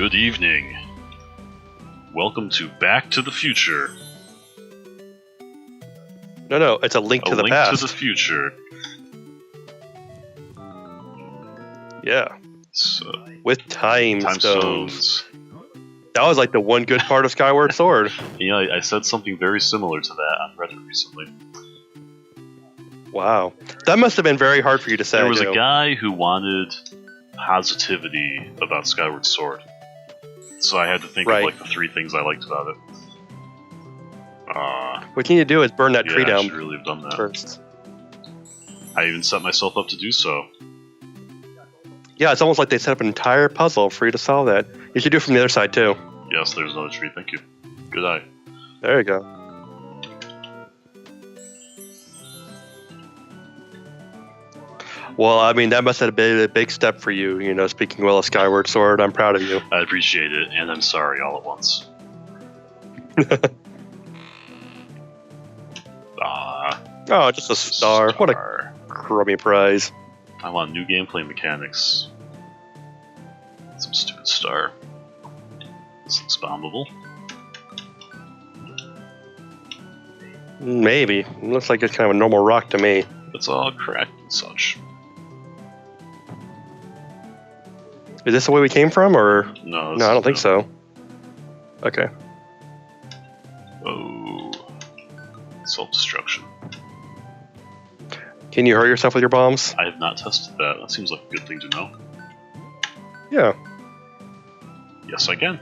Good evening. Welcome to Back to the Future. No, it's a link to the past. A link to the future. Yeah. So, with time stones. That was like the one good part of Skyward Sword. Yeah, I said something very similar to that on Reddit recently. Wow. That must have been very hard for you to say. There was a guy who wanted positivity about Skyward Sword. So I had to think of like the 3 things I liked about it. What you need to do is burn that tree down. I should really have done that first. I even set myself up to do so. Yeah, it's almost like they set up an entire puzzle for you to solve that. You should do it from the other side too. Yes, there's another tree. Thank you. Good eye. There you go. Well, I mean, that must have been a big step for you, you know, speaking well of Skyward Sword. I'm proud of you. I appreciate it, and I'm sorry all at once. Oh, just a star. What a crummy prize. I want new gameplay mechanics. Some stupid star. This looks bombable. Maybe. It looks like it's kind of a normal rock to me. It's all cracked and such. Is this the way we came from, or? No, I don't think so. Okay. Oh. Self-destruction. Can you hurt yourself with your bombs? I have not tested that. That seems like a good thing to know. Yeah. Yes, I can.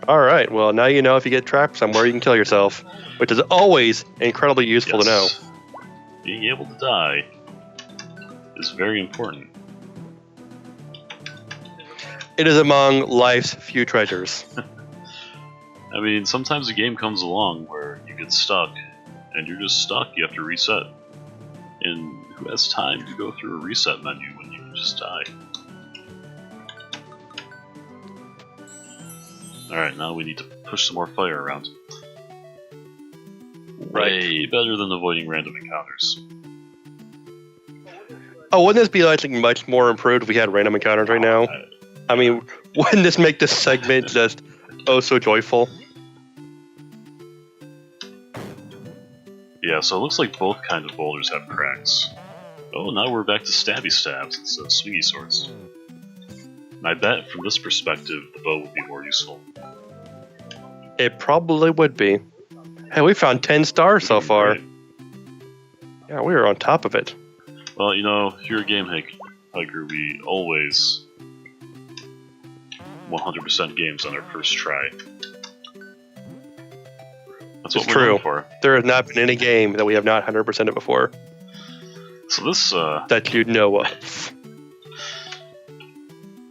Alright, well, now you know if you get trapped somewhere, you can kill yourself, which is always incredibly useful to know. Being able to die is very important. It is among life's few treasures. I mean, sometimes a game comes along where you get stuck, and you're just stuck, you have to reset. And who has time to go through a reset menu when you can just die? Alright, now we need to push some more fire around. Way better than avoiding random encounters. Oh, wouldn't this be like much more improved if we had random encounters right now? I mean, wouldn't this make this segment just oh so joyful? Yeah, so it looks like both kinds of boulders have cracks. Oh, now we're back to stabby stabs instead of swingy swords. And I bet from this perspective, the bow would be more useful. It probably would be. Hey, we found 10 stars so far. Right. Yeah, we are on top of it. Well, you know, here at Gamehiker, we always 100% games on our first try. That's what we're going for. There has not been any game that we have not 100% it before. So this, that you know of.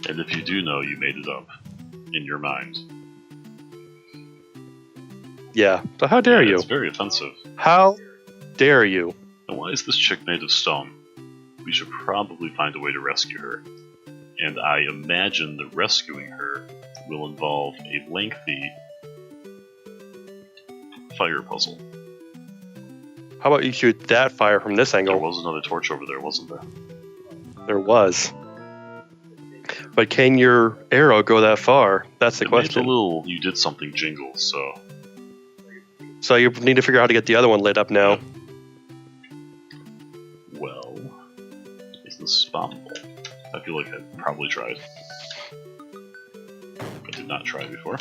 And if you do know, you made it up in your mind. Yeah, so how dare you? It's very offensive. How dare you? And why is this chick made of stone? We should probably find a way to rescue her. And I imagine that rescuing her will involve a lengthy fire puzzle. How about you shoot that fire from this angle? There was another torch over there, wasn't there? There was. But can your arrow go that far? That's the question. You did something jingle, so... So you need to figure out how to get the other one lit up now. Well... Is this bombable? I feel like I probably tried. I did not try before.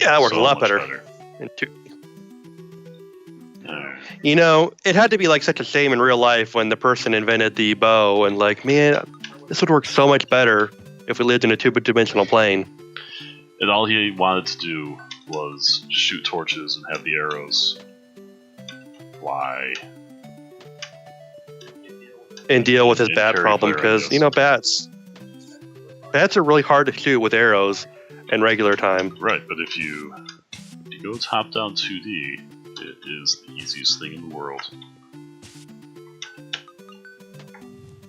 Yeah, that worked a lot better. You know, it had to be like such a shame in real life when the person invented the bow and like, man, this would work so much better if we lived in a two-dimensional plane. And all he wanted to do was shoot torches and have the arrows fly. And deal with his bat problem, because, you know, bats are really hard to shoot with arrows in regular time. Right, but if you go top-down 2D, it is the easiest thing in the world.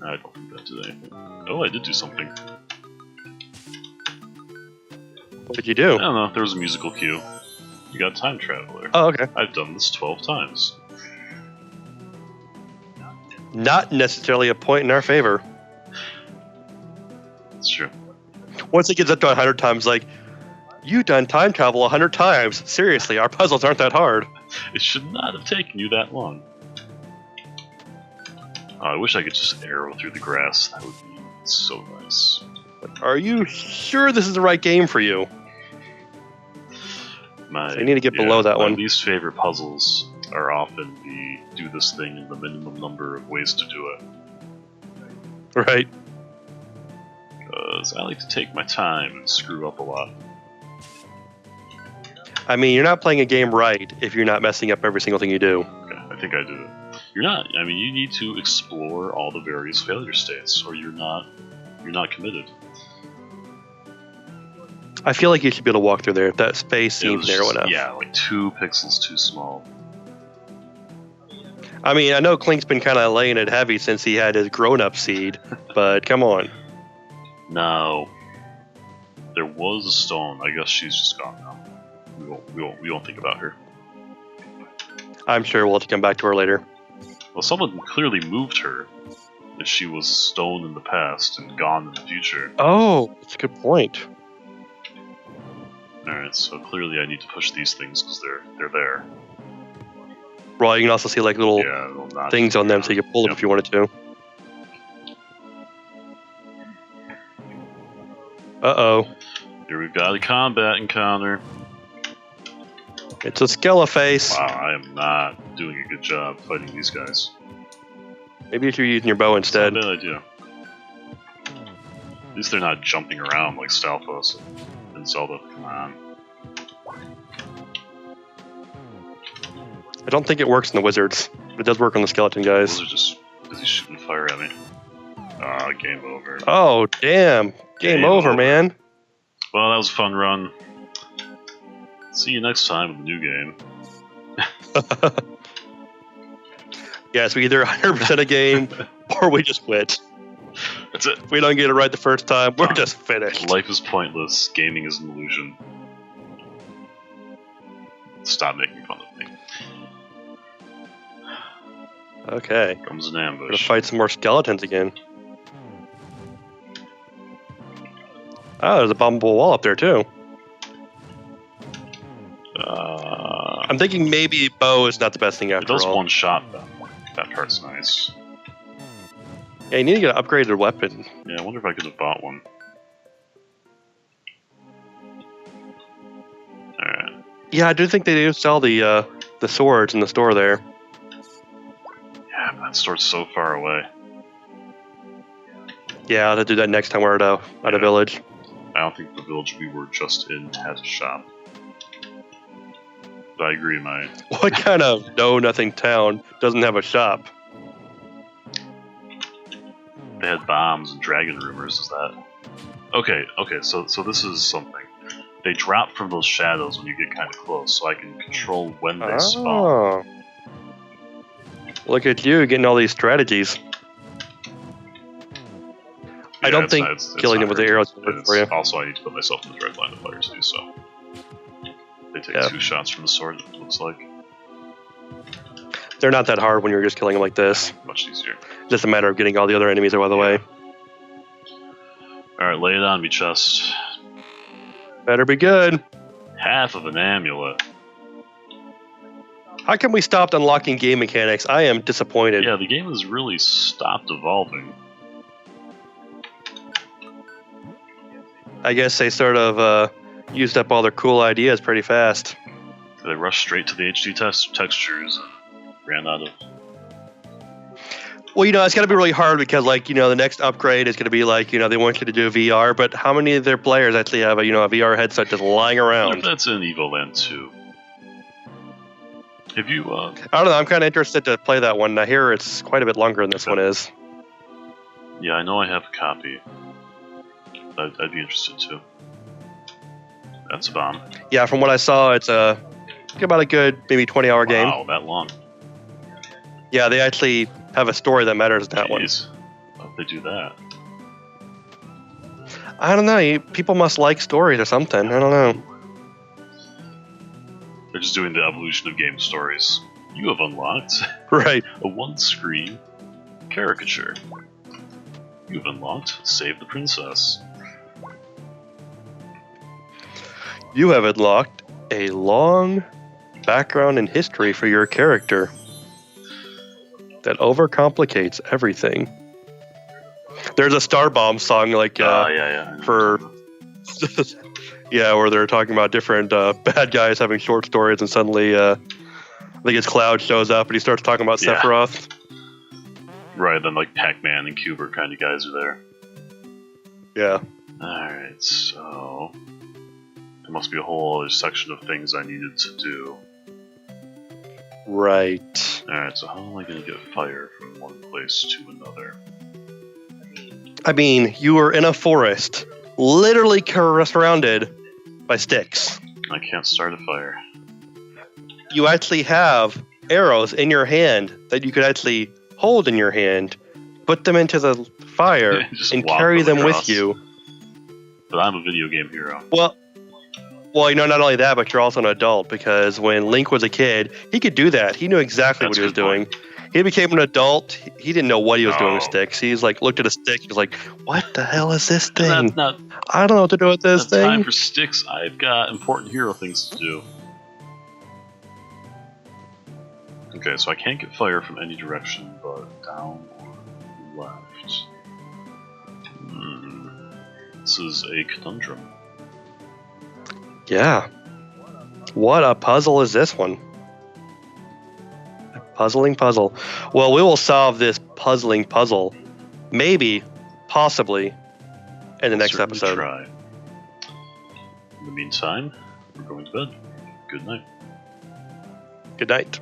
I don't think that did anything. Oh, I did do something. What did you do? I don't know, there was a musical cue. You got time traveler. Oh, okay. I've done this 12 times. Not necessarily a point in our favor. That's true. Once it gets up to 100 times, like, you've done time travel 100 times. Seriously, our puzzles aren't that hard. It should not have taken you that long. Oh, I wish I could just arrow through the grass. That would be so nice. Are you sure this is the right game for you? So you need to get below that one. My least favorite puzzles are often the do this thing in the minimum number of ways to do it. Right. Because I like to take my time and screw up a lot. I mean, you're not playing a game right if you're not messing up every single thing you do. Okay, I think I did it. You're not. I mean, you need to explore all the various failure states, or you're not committed. I feel like you should be able to walk through there. That space seems narrow enough. Yeah, like 2 pixels too small. I mean, I know Clink's been kind of laying it heavy since he had his grown-up seed, but come on. No. There was a stone. I guess she's just gone now. We won't think about her. I'm sure we'll have to come back to her later. Well, someone clearly moved her. If she was stone in the past and gone in the future. Oh, that's a good point. Alright, so clearly I need to push these things because they're there. Well, you can also see like little things on them so you can pull them if you wanted to. Uh-oh. Here we've got a combat encounter. It's a Skeleface. Wow, I am not doing a good job fighting these guys. Maybe if you're using your bow instead. That's not a bad idea. At least they're not jumping around like Stalfos and Zelda. Come on. I don't think it works in the wizards, but it does work on the skeleton guys. Those are just busy shooting fire at me. Ah, game over. Oh, damn. Game over, man. Well, that was a fun run. See you next time with a new game. Yes, we either 100% a game or we just quit. That's it. If we don't get it right the first time, we're just finished. Life is pointless. Gaming is an illusion. Stop making fun of me. Okay. Comes an We're ambush. gonna fight some more skeletons again. Oh, there's a bombable wall up there too. I'm thinking maybe bow is not the best thing after all. It does one shot though. That part's nice. Yeah, you need to get an upgraded weapon. Yeah, I wonder if I could have bought one. Alright. Yeah, I do think they do sell the swords in the store there. Yeah, but that store's so far away. Yeah, I'll do that next time we're at a village. I don't think the village we were just in has a shop. But I agree, What kind of know-nothing town doesn't have a shop? They had bombs and dragon rumors, is that? Okay, so this is something. They drop from those shadows when you get kind of close, so I can control when they spawn. Look at you getting all these strategies. I don't think killing them with the arrows will work for you. Also, I need to put myself in the direct line of fire to do so. They take 2 shots from the sword, it looks like. They're not that hard when you're just killing them like this. Much easier. Just a matter of getting all the other enemies out of the way. Alright, lay it on me, chest. Better be good. Half of an amulet. How come we stopped unlocking game mechanics? I am disappointed. Yeah, the game has really stopped evolving. I guess they sort of used up all their cool ideas pretty fast. They rushed straight to the HD textures and ran out of... Well, it's got to be really hard because, the next upgrade is going to be they want you to do VR, but how many of their players actually have a VR headset just lying around? That's in Evoland 2. Have you, I don't know, I'm kind of interested to play that one. I hear it's quite a bit longer than this one is. Yeah, I know I have a copy. I'd be interested too. That's a bomb. Yeah, from what I saw, it's about a good, maybe 20-hour game. Wow, that long. Yeah, they actually have a story that matters in that one. How'd they do that? I don't know. People must like stories or something. I don't know. They're just doing the evolution of game stories. You have unlocked right a one-screen caricature. You have unlocked Save the Princess. You have unlocked a long background and history for your character that overcomplicates everything. There's a Starbomb song like yeah. for yeah, where they're talking about different bad guys having short stories, and suddenly I think it's Cloud shows up and he starts talking about Yeah. Sephiroth. Right, then like Pac-Man and Cubert kind of guys are there. Yeah. Alright, so there must be a whole other section of things I needed to do. Right. Alright, so how am I going to get fire from one place to another? I mean, you were in a forest, literally surrounded by sticks. I can't start a fire. You actually have arrows in your hand that you could actually hold in your hand, put them into the fire, Just and walk carry them across. with you. But I'm a video game hero. Well, you know, not only that, but you're also an adult, because when Link was a kid, he could do that. He knew exactly That's what he was a good doing. point. He became an adult. He didn't know what he was doing with Oh. sticks. He's like, looked at a stick, he was like, what the hell is this And thing? that's not I don't know what to do with this that's time thing. for sticks. I've got important hero things to do. Okay, so I can't get fire from any direction but down or left. This is a conundrum. Yeah. What a puzzle is this one? A puzzling puzzle. Well, we will solve this puzzling puzzle, maybe, possibly, in the next Certainly episode. Try. In the meantime, we're going to bed. Good night. Good night.